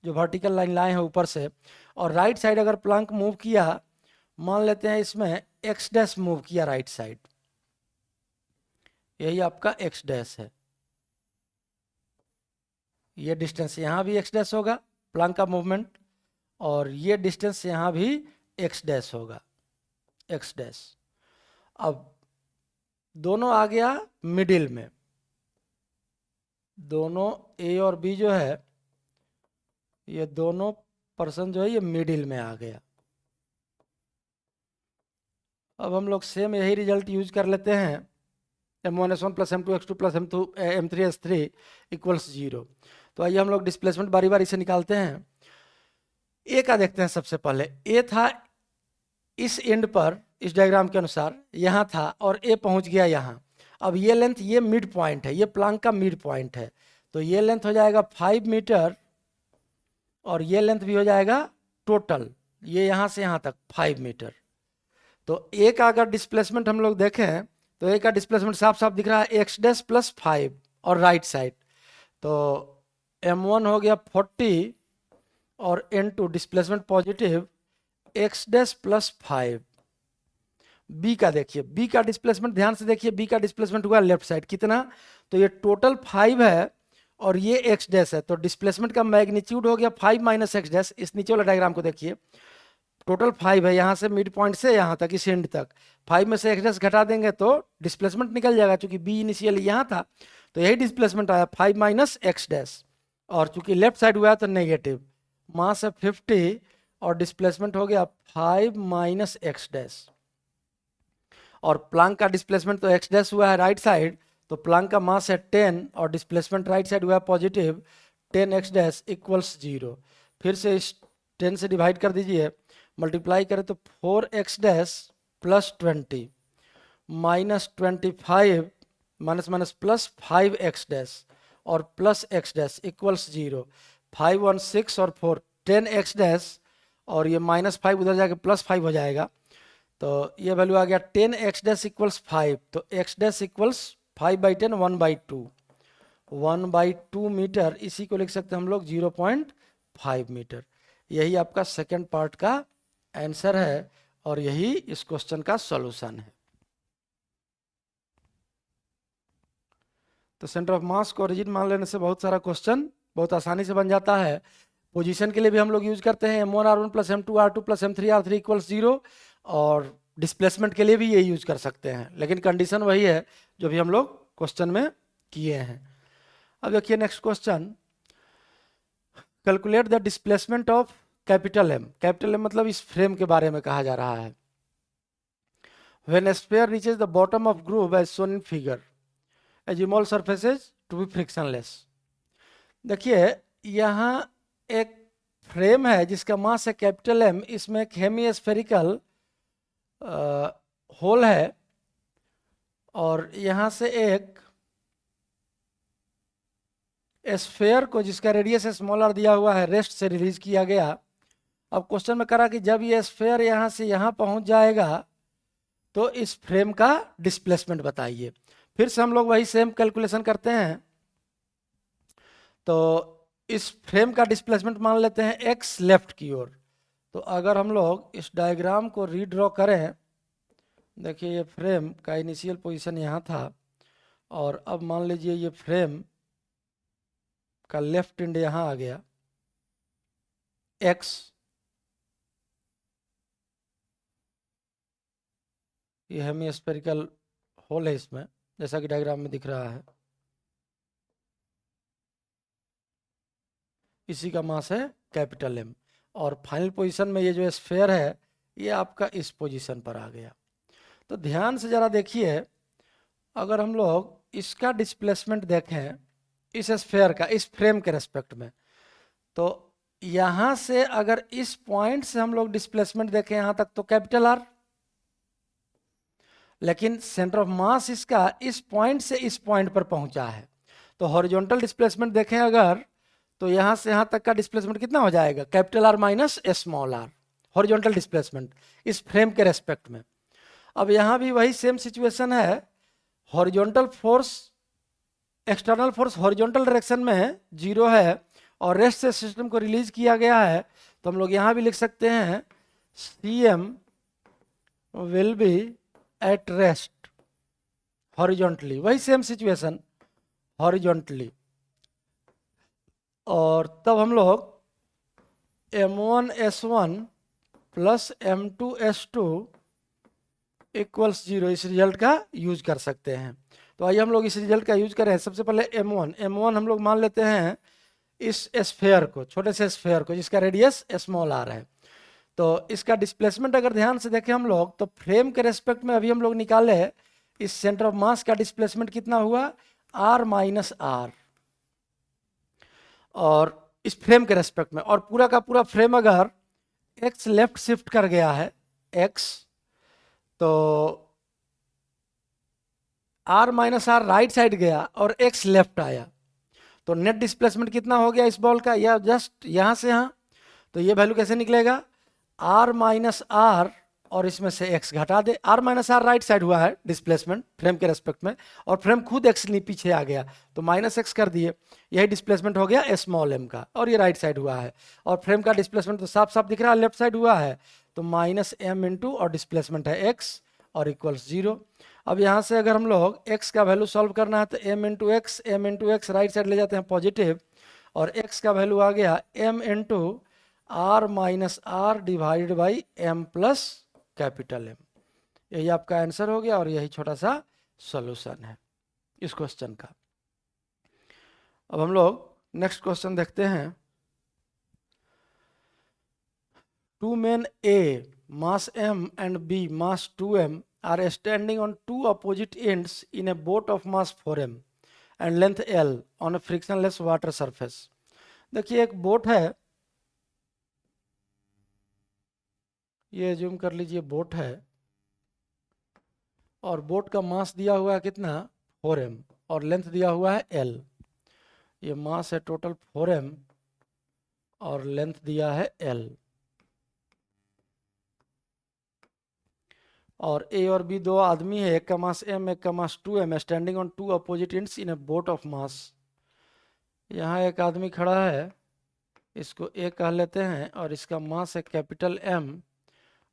जो वर्टिकल लाइन लाए हैं ऊपर से, और राइट साइड अगर प्लांक मूव किया, मान लेते हैं इसमें एक्स डैश मूव किया राइट साइड, यही आपका एक्स डैश है। ये डिस्टेंस यहाँ भी एक्स डैश होगा प्लांक का मूवमेंट, और ये डिस्टेंस यहाँ भी एक्स डैश होगा, एक्स डैश। अब दोनों आ गया मिडिल में, दोनों ए और बी जो है, ये दोनों पर्सन जो है ये मिडिल में आ गया। अब हम लोग सेम यही रिजल्ट यूज कर लेते हैं, m1s1 plus m2x2 plus m3s3 equals 0। तो आइए हम लोग डिस्प्लेसमेंट बारी बारी से निकालते हैं। ए का देखते हैं सबसे पहले। ए था इस एंड पर, इस डायग्राम के अनुसार यहाँ था, और ए पहुँच गया यहाँ। अब ये लेंथ, ये मिड पॉइंट है, ये प्लांक का मिड पॉइंट है, तो ये लेंथ हो जाएगा 5 मीटर, और ये लेंथ भी हो जाएगा टोटल, ये यहाँ से यहाँ तक 5 मीटर। तो ए का अगर डिस्प्लेसमेंट हम लोग देखें तो ए का डिस्प्लेसमेंट साफ साफ दिख रहा है, एक्स डैश प्लस 5 और राइट साइड। तो m1 हो गया 40 और n2 displacement positive X dash plus 5। B का देखिए, बी का डिस्प्लेसमेंट ध्यान से देखिए, बी का डिस्प्लेसमेंट हुआ लेफ्ट साइड कितना, तो ये टोटल 5 है और ये एक्स डैश है, तो डिस्प्लेसमेंट का मैग्नीट्यूड हो गया 5 माइनस एक्स डैश। इस नीचे वाला डायग्राम को देखिए, टोटल 5 है यहाँ से मिड पॉइंट से यहाँ तक, इस एंड तक। 5 में से एक्स डैश घटा देंगे तो डिस्प्लेसमेंट निकल जाएगा, क्योंकि बी इनिशियली यहाँ था, तो यही डिस्प्लेसमेंट आया 5 माइनस एक्स डैश। और चूंकि लेफ्ट साइड हुआ है तो नेगेटिव, मास है 50 और डिस्प्लेसमेंट हो गया 5 माइनस एक्स डैश। और प्लांक का डिस्प्लेसमेंट तो एक्स डैश हुआ है राइट साइड, तो प्लांक का मास है 10 और डिस्प्लेसमेंट राइट साइड हुआ है पॉजिटिव 10 एक्स डैश इक्वल्स 0। फिर से इस 10 से डिवाइड कर दीजिए, मल्टीप्लाई करें तो 4 x dash plus 20 minus 25 minus minus plus 5 x dash और प्लस एक्स डैश इक्वल्स 0। 5 1 6 और 4 10 एक्स डैश, और ये माइनस 5 उधर जाके प्लस 5 हो जाएगा, तो ये वैल्यू आ गया 10 एक्स डैश इक्वल्स 5। तो एक्स डैश इक्वल्स 5/10 1/2, 1/2 मीटर। इसी को लिख सकते हैं हम लोग 0.5 मीटर। यही आपका सेकेंड पार्ट का आंसर है और यही इस क्वेश्चन का सॉल्यूशन है। तो सेंटर ऑफ मास को ओरिजिन मान लेने से बहुत सारा क्वेश्चन बहुत आसानी से बन जाता है। पोजीशन के लिए भी हम लोग यूज करते हैं m1r1 plus m2r2 plus m3r3 equals 0, और डिस्प्लेसमेंट के लिए भी ये यूज कर सकते हैं, लेकिन कंडीशन वही है जो भी हम लोग क्वेश्चन में किए हैं। अब देखिए next question, calculate the displacement of capital M. Capital M मतलब इस फ्रेम के बारे में कहा जा रहा है। When a sphere reaches the bottom of groove as shown in figure, assume all surfaces to be frictionless। देखिए यहाँ एक फ्रेम है जिसका मास है कैपिटल एम, इसमें एक हेमी स्फेरिकल होल है, और यहाँ से एक स्फेयर को जिसका रेडियस स्मॉलर दिया हुआ है रेस्ट से रिलीज किया गया। अब क्वेश्चन में करा कि जब ये स्फेयर यहाँ से यहाँ पहुँच जाएगा तो इस फ्रेम का डिस्प्लेसमेंट बताइए। फिर से हम लोग वही सेम कैलकुलेशन करते हैं। तो इस फ्रेम का डिस्प्लेसमेंट मान लेते हैं एक्स लेफ्ट की ओर। तो अगर हम लोग इस डायग्राम को रीड्रॉ करें, देखिए ये फ्रेम का इनिशियल पोजीशन यहाँ था, और अब मान लीजिए ये फ्रेम का लेफ्ट एंड यहाँ आ गया, एक्स, ये हेमी स्फेरिकल होल है इसमें, जैसा कि डायग्राम में दिख रहा है, इसी का मास है कैपिटल एम। और फाइनल पोजीशन में ये जो स्फेयर है ये आपका इस पोजीशन पर आ गया। तो ध्यान से जरा देखिए, अगर हम लोग इसका डिस्प्लेसमेंट देखें इस स्फेयर का इस फ्रेम के रेस्पेक्ट में, तो यहां से अगर इस पॉइंट से हम लोग डिस्प्लेसमेंट देखें यहां तक तो कैपिटल आर, लेकिन सेंटर ऑफ मास इसका इस पॉइंट से इस पॉइंट पर पहुंचा है। तो हॉरिजॉन्टल डिस्प्लेसमेंट देखें अगर, तो यहां से यहां तक का डिस्प्लेसमेंट कितना हो जाएगा, capital R minus small R, horizontal displacement इस फ्रेम के रेस्पेक्ट में। अब यहां भी वही सेम सिचुएशन है, horizontal force, external force horizontal direction में 0 है और रेस्ट से सिस्टम को रिलीज किया गया है, तो हम लोग यहां भी लिख सकते हैं CM will be at rest horizontally, वही सेम सिचुएशन हॉरिजॉन्टली। और तब हम लोग M1S1 प्लस M2S2 इक्वल्स 0 इस रिजल्ट का यूज कर सकते हैं। तो आइए हम लोग इस रिजल्ट का यूज करें। सबसे पहले M1 हम लोग मान लेते हैं इस स्फेयर को, छोटे से स्फेयर को जिसका रेडियस स्मॉल आर है। तो इसका डिस्प्लेसमेंट अगर ध्यान से देखें हम लोग, तो फ्रेम के रेस्पेक्ट में अभी हम लोग निकाले इस सेंटर ऑफ मास का डिस्प्लेसमेंट कितना हुआ, R माइनस आर, और इस फ्रेम के रेस्पेक्ट में, और पूरा का पूरा फ्रेम अगर x लेफ्ट शिफ्ट कर गया है x, तो R minus R right side गया और x लेफ्ट आया, तो नेट डिस्प्लेसमेंट कितना हो गया इस बॉल का, या जस्ट यहां से यहां, तो ये वैल्यू कैसे निकलेगा, R माइनस आर और इसमें से x घटा दे। R minus R right side हुआ है डिस्प्लेसमेंट फ्रेम के रेस्पेक्ट में, और फ्रेम खुद x पीछे आ गया तो माइनस x कर दिए, यही डिस्प्लेसमेंट हो गया स्मॉल m का, और ये राइट साइड हुआ है। और फ्रेम का डिस्प्लेसमेंट तो साफ साफ दिख रहा है, लेफ्ट साइड हुआ है, तो माइनस m इंटू और डिस्प्लेसमेंट है x और इक्वल्स 0। अब यहाँ से अगर हम लोग x का वैल्यू सॉल्व करना है तो m into x right side ले जाते हैं पॉजिटिव, और x का वैल्यू आ गया m into R minus R divided by m plus capital M। यही आपका आंसर हो गया और यही छोटा सा सॉल्यूशन है इस क्वेश्चन का। अब हम लोग नेक्स्ट क्वेश्चन देखते हैं। Two men A mass m and B mass 2m are standing on two opposite ends in a boat of mass 4m and length L on a frictionless water surface। देखिए एक boat है, ये zoom कर लीजिए, boat है और boat का मास दिया हुआ है कितना 4m और लेंथ दिया हुआ है L। ये मास है टोटल 4m और लेंथ दिया है L, और A और B दो आदमी है, एक का मास m एक का mass 2m, standing on two opposite ends in a boat of mass. यहाँ एक आदमी खड़ा है, इसको A कह लेते हैं और इसका मास है कैपिटल M,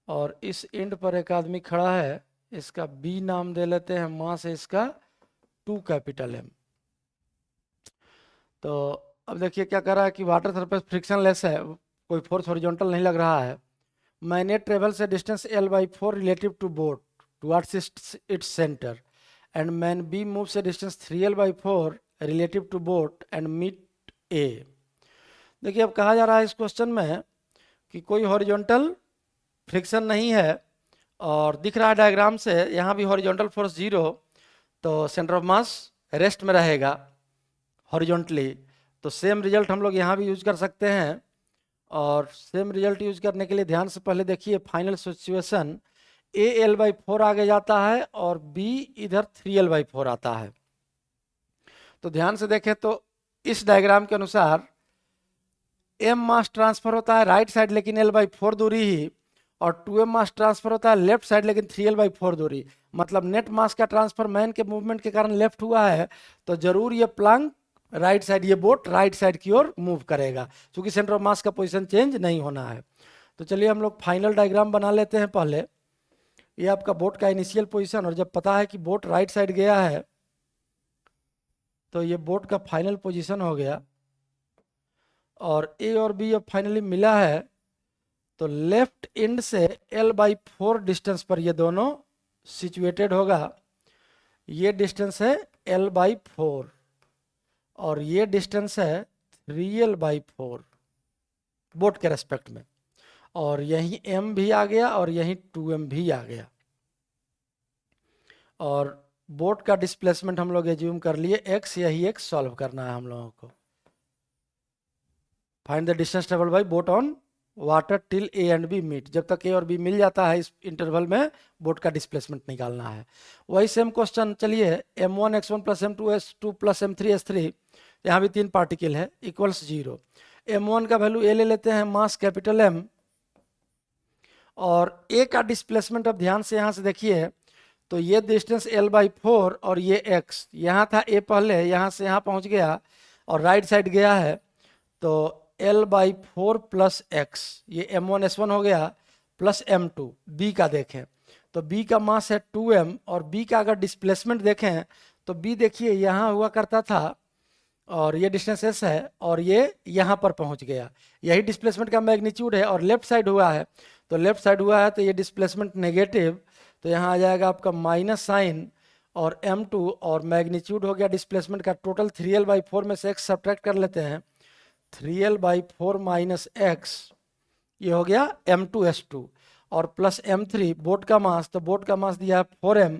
और इस एंड पर एक आदमी खड़ा है, इसका B नाम दे लेते हैं, मास है इसका 2 कैपिटल M। तो अब देखिए क्या कर रहा है कि वाटर सरफेस फ्रिक्शनलेस है, कोई फोर्स हॉरिजॉन्टल नहीं लग रहा है। मैंने ट्रेवल से distance L/4 relative to boat towards its centre, and man B move से distance 3L/4 relative to boat and meet A। देखिए अब कहा जा रहा है इस क्वेश्चन में कि कोई हॉरिजॉन्टल फ्रिक्शन नहीं है, और दिख रहा है डायग्राम से यहाँ भी हॉरिजॉन्टल फोर्स 0, तो सेंटर ऑफ मास रेस्ट में रहेगा हॉरिजॉन्टली। तो सेम रिजल्ट हम लोग यहाँ भी यूज कर सकते हैं, और सेम रिजल्ट यूज करने के लिए ध्यान से पहले देखिए फाइनल सिचुएशन, A L/4 आगे जाता है और B इधर 3L/4 आता है। तो ध्यान से देखें तो इस डायग्राम के अनुसार M मास ट्रांसफर होता है राइट साइड लेकिन L/4 दूरी ही, और 2m मास ट्रांसफर होता है लेफ्ट साइड लेकिन 3L/4 दूरी। मतलब नेट मास का ट्रांसफर मैन के मूवमेंट के कारण लेफ्ट हुआ है, तो जरूर ये प्लंक राइट साइड, ये बोट राइट साइड की ओर मूव करेगा, क्योंकि सेंटर ऑफ मास का पोजीशन चेंज नहीं होना है। तो चलिए हम लोग फाइनल डायग्राम बना लेते हैं पहले। ये आपका बोट का इनिशियल पोजीशन, और जब पता है कि बोट राइट साइड गया है तो ये बोट का फाइनल पोजीशन हो गया, और A और B अब फाइनली मिला है, तो लेफ्ट एंड से L/4 डिस्टेंस पर ये दोनों सिचुएटेड होगा। ये डिस्टेंस है L/4 और ये डिस्टेंस है 3L/4 बोट के रेस्पेक्ट में, और यहीं m भी आ गया और यहीं 2m भी आ गया, और बोट का डिस्प्लेसमेंट हम लोग एज्यूम कर लिए x, यही x सॉल्व करना है हम लोगों को। Find the distance travelled by boat on water till A and B मीट, जब तक A और B मिल जाता है इस इंटरवल में बोट का डिस्प्लेसमेंट निकालना है। वही सेम क्वेश्चन, चलिए m1 x1 plus m2 s2 plus m3 s3, यहाँ भी 3 पार्टिकल है, इक्वल्स 0। m1 का वैल्यू A ले लेते हैं, मास कैपिटल M, और A का डिस्प्लेसमेंट अब ध्यान से यहाँ से देखिए, तो ये डिस्टेंस L/4 और ये x, यहाँ था A पहले, यहाँ से यहाँ पहुँच गया और राइट साइड गया है, तो L/4 प्लस x, ये m1 s1 हो गया, प्लस m2। B का देखें तो B का मास है 2m, और B का अगर डिस्प्लेसमेंट देखें तो B देखिए यहाँ हुआ करता था, और ये डिस्टेंस s है, और ये यहाँ पर पहुँच गया, यही डिस्प्लेसमेंट का मैग्नीट्यूड है, और लेफ्ट साइड हुआ है, तो लेफ्ट साइड हुआ है तो ये डिस्प्लेसमेंट नेगेटिव, तो यहाँ आ जाएगा आपका माइनस साइन और m2, और मैग्नीट्यूड हो गया डिस्प्लेसमेंट का टोटल 3L/4 में से x सब्ट्रैक्ट कर लेते हैं, 3L/4 माइनस x, ये हो गया m2s2, और प्लस m3 बोट का मास, तो बोट का मास दिया है 4m,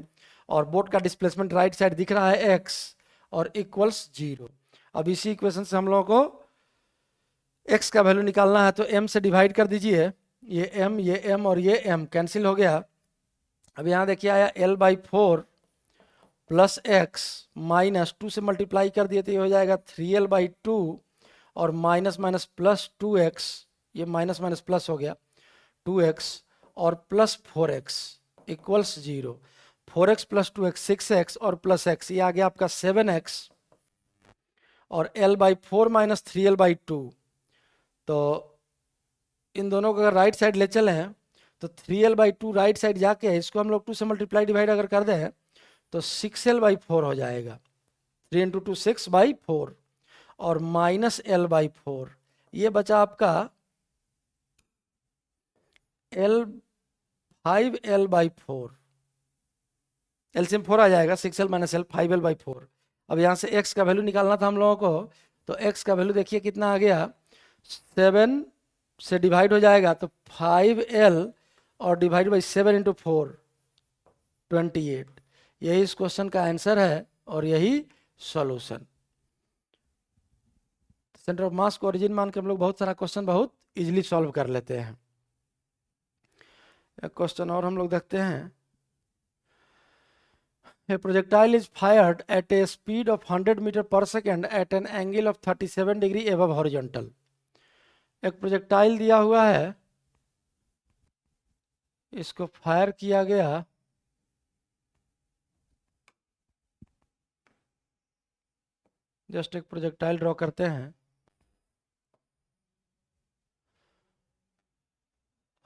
और बोट का डिस्प्लेसमेंट राइट साइड दिख रहा है x, और इक्वल्स 0। अब इसी इक्वेशन से हम लोगों को x का वैल्यू निकालना है, तो m से डिवाइड कर दीजिए, ये m और ये m कैंसिल हो गया। अब यहाँ देखिए आया L/4 प्लस x माइनस 2 से मल्टीप्लाई कर दिए तो ये हो जाएगा 3L/2, और माइनस माइनस प्लस 2x, ये माइनस माइनस प्लस हो गया 2x, और plus 4x equals 0। 4x plus 2x 6x, और प्लस x ये आ गया आपका 7x, और L/4 माइनस 3L/2, तो इन दोनों को अगर राइट साइड ले चले हैं तो 3L/2 राइट साइड जाके इसको हम लोग 2 से मल्टीप्लाई डिवाइड अगर कर दें तो 6L/4 हो जाएगा, 3 × 2 6/4, और माइनस L/4, ये बचा आपका 5L/4, एलसीएम 4 आ जाएगा, 6L माइनस L 5L/4। अब यहाँ से x का वैल्यू निकालना था हम लोगों को, तो x का वैल्यू देखिए कितना आ गया, 7 से डिवाइड हो जाएगा तो 5L, और डिवाइड बाई 7 × 4 28, यही इस क्वेश्चन का आंसर है और यही सॉल्यूशन। सेंटर ऑफ मास को ओरिजिन मान के हम लोग बहुत सारा क्वेश्चन बहुत इजीली सॉल्व कर लेते हैं। एक क्वेश्चन और हम लोग देखते हैं, A projectile is fired at a speed of 100 meter per second at an angle of 37 degree above horizontal। एक प्रोजेक्टाइल दिया हुआ है, इसको फायर किया गया जस्ट एक प्रोजेक्टाइल ड्रॉ करते हैं,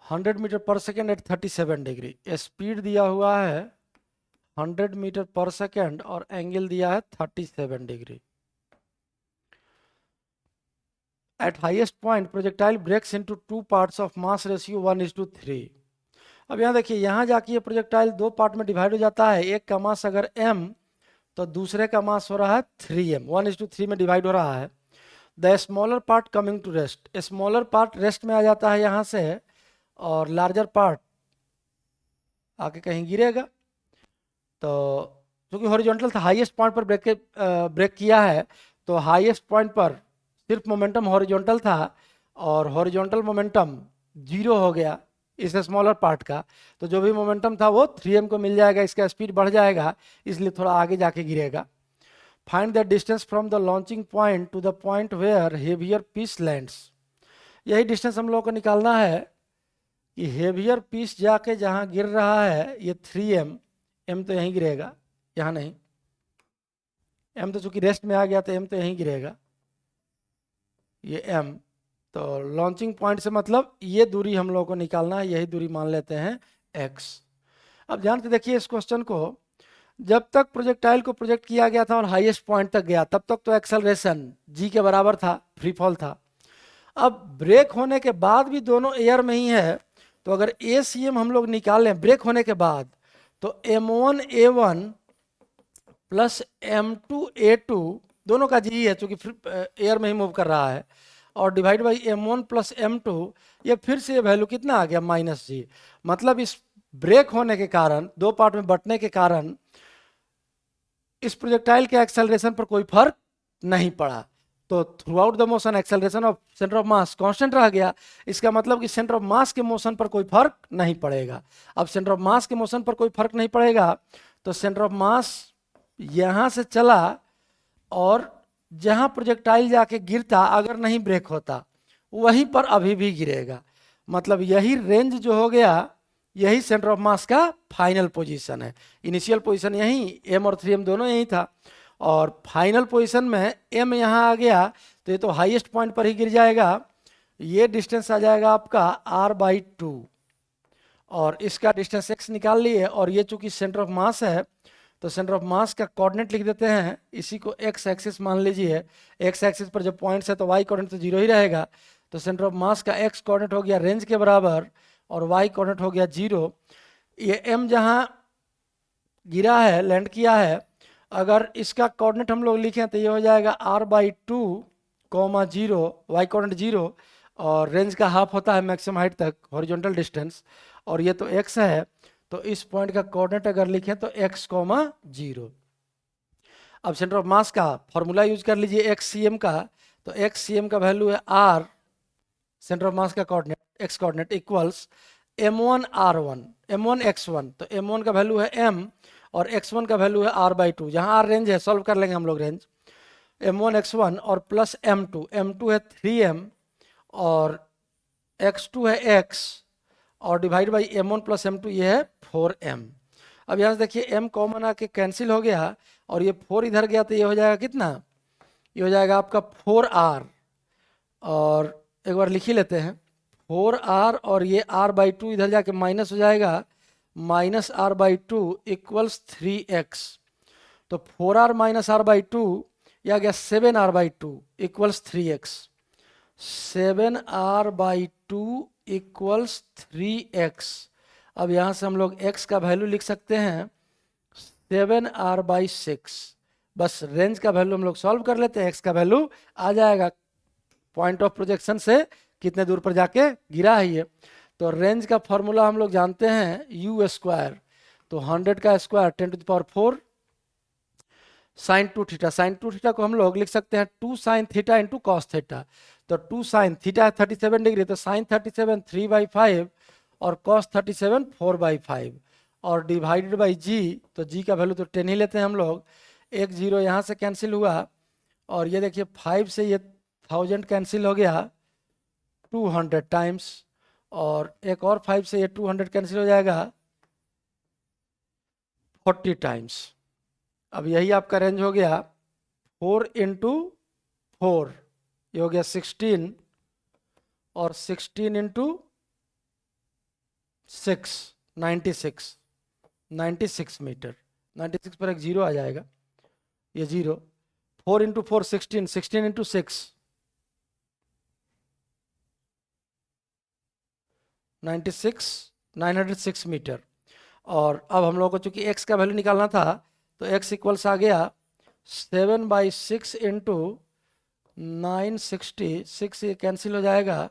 100 मीटर पर सेकेंड एट 37 डिग्री, स्पीड दिया हुआ है 100 मीटर पर सेकेंड और एंगल दिया है 37 degree. At highest point projectile breaks into 2 parts of mass ratio 1:3। अब यहाँ देखिए, यहाँ जाके ये प्रोजेक्टाइल 2 पार्ट में डिवाइड हो जाता है, एक का मास अगर m तो दूसरे का मास हो रहा है 3m, 1:3 में डिवाइड हो रहा है। The smaller part coming to rest, smaller part rest में आ जाता है यहाँ से, और लार्जर पार्ट आके कहीं गिरेगा। तो क्योंकि हॉरिजॉन्टल था, हाईएस्ट पॉइंट पर ब्रेक किया है, तो हाईएस्ट पॉइंट पर सिर्फ मोमेंटम हॉरिजॉन्टल था, और हॉरिजॉन्टल मोमेंटम 0 हो गया इस स्मॉलर पार्ट का, तो जो भी मोमेंटम था वो 3m को मिल जाएगा, इसका स्पीड बढ़ जाएगा, इसलिए थोड़ा आगे जाके गिरेगा। Find the distance from the launching point to the point where heavier piece lands. यही डिस्टेंस हम लोग को निकालना है कि हेवियर पीस जाके जहाँ गिर रहा है ये 3m, m तो यहीं गिरेगा, यहाँ नहीं, m तो चूंकि रेस्ट में आ गया तो m तो यहीं गिरेगा, ये m, तो लॉन्चिंग पॉइंट से मतलब ये दूरी हम लोगों को निकालना है, यही दूरी मान लेते हैं x। अब ध्यान से देखिए इस क्वेश्चन को, जब तक प्रोजेक्टाइल को प्रोजेक्ट किया गया था और हाईएस्ट पॉइंट तक गया तब तक तो एक्सेलरेशन g के बराबर था, फ्री फॉल था। अब ब्रेक होने के बाद भी दोनों एयर में ही है, तो अगर ACM हम लोग निकालें ब्रेक होने के बाद, तो m1 a1 प्लस M2A2, दोनों का जी है चूंकि एयर में ही मूव कर रहा है, और divide by M1 plus M2, ये फिर से ये वैल्यू कितना आ गया -g। मतलब इस ब्रेक होने के कारण, दो पार्ट में बंटने के कारण इस प्रोजेक्टाइल के एक्सेलरेशन पर कोई फर्क नहीं पड़ा। तो through out the motion acceleration of centre of mass constant रह गया। इसका मतलब कि सेंटर ऑफ मास के मोशन पर कोई फर्क नहीं पड़ेगा। अब सेंटर ऑफ मास के मोशन पर कोई फर्क नहीं पड़ेगा तो सेंटर ऑफ मास यहां से चला और जहां प्रोजेक्टाइल जाके गिरता, अगर नहीं ब्रेक होता, वहीं पर अभी भी गिरेगा। मतलब यही रेंज जो हो गया, यही सेंटर ऑफ मास का फाइनल पोजीशन है। इनिशियल पोजीशन यही, m और 3m दोनों यही था, और फाइनल पोजीशन में m यहाँ आ गया तो ये तो हाईएस्ट पॉइंट पर ही गिर जाएगा। ये डिस्टेंस आ जाएगा आपका r/2, और इसका डिस्टेंस x निकाल लिए, और ये चूंकि सेंटर ऑफ मास है तो सेंटर ऑफ मास का कोऑर्डिनेट लिख देते हैं, इसी को x एक्सिस मान लीजिए। x एक्सिस पर जब पॉइंट्स है तो y कोऑर्डिनेट तो 0 ही रहेगा, तो सेंटर ऑफ मास का x कोऑर्डिनेट हो गया रेंज के बराबर और y कोऑर्डिनेट हो गया 0। ये m जहां गिरा है, लैंड किया है, अगर इसका कोऑर्डिनेट हम लोग लिखें तो ये हो जाएगा r/2, 0, y कोऑर्डिनेट 0, और रेंज का हाफ होता है मैक्सिमम हाइट तक हॉरिजॉन्टल डिस्टेंस, और ये तो x है, तो इस पॉइंट का कोऑर्डिनेट अगर लिखें तो x, 0। अब सेंटर ऑफ मास का फॉर्मूला यूज कर लीजिए xcm का, तो xcm का वैल्यू है r, सेंटर ऑफ मास का coordinate x coordinate equals m1 x1, तो m1 का वैल्यू है m और x1 का वैल्यू है r/2। जहां r रेंज है, सॉल्व कर लेंगे हम लोग रेंज, m1 x1 और प्लस m2 है 3m और x2 है x, और divide by m1 plus m2, ये है 4m। अब यहाँ से देखिए m कॉमन आके कैंसिल हो गया, और ये 4 इधर गया तो ये हो जाएगा कितना, ये हो जाएगा आपका 4r, और एक बार लिख ही लेते हैं 4r, और ये r/2 इधर जाके माइनस हो जाएगा, -r/2 इक्वल्स 3x। तो 4r माइनस r/2 यह आ गया 7r/2 equals 3x। 7r/2 equals 3x। अब यहाँ से हम लोग x का वैल्यू लिख सकते हैं 7r/6। बस रेंज का वैल्यू हम लोग सॉल्व कर लेते हैं, x का वैल्यू आ जाएगा पॉइंट ऑफ प्रोजेक्शन से कितने दूर पर जाके गिरा है ये। तो रेंज का फॉर्मूला हम लोग जानते हैं u², तो 100 का स्क्वायर 10⁴ sin 2θ। sin 2θ को हम लोग लिख सकते हैं 2 sin θ इंटू कॉस थीटा। तो 2 sin θ 37 डिग्री, तो sin 37 3/5 और cos 37 4/5, और डिवाइडेड बाई g, तो g का वैल्यू तो 10 ही लेते हैं हम लोग। एक 0 यहाँ से कैंसिल हुआ, और ये देखिए 5 से ये 1000 कैंसिल हो गया 200 टाइम्स, और एक और 5 से ये 200 कैंसिल हो जाएगा 40 टाइम्स। अब यही आपका रेंज हो गया 4 × 4, ये हो गया 16, और 16 × 6 96 मीटर। 96 पर एक 0 आ जाएगा, ये 0, 4 × 4 16, 16 × 6 906 मीटर। और अब हम लोग को चूंकि x का वैल्यू निकालना था, तो x इक्वल्स आ गया 7/6 × 960, 6 ये कैंसिल हो जाएगा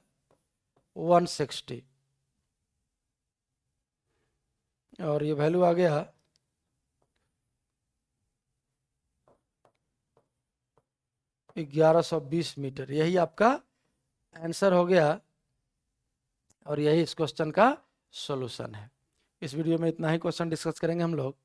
160, और ये वैल्यू आ गया 1120 मीटर। यही आपका आंसर हो गया, और यही इस क्वेश्चन का सॉल्यूशन है। इस वीडियो में इतना ही क्वेश्चन डिस्कस करेंगे हम लोग।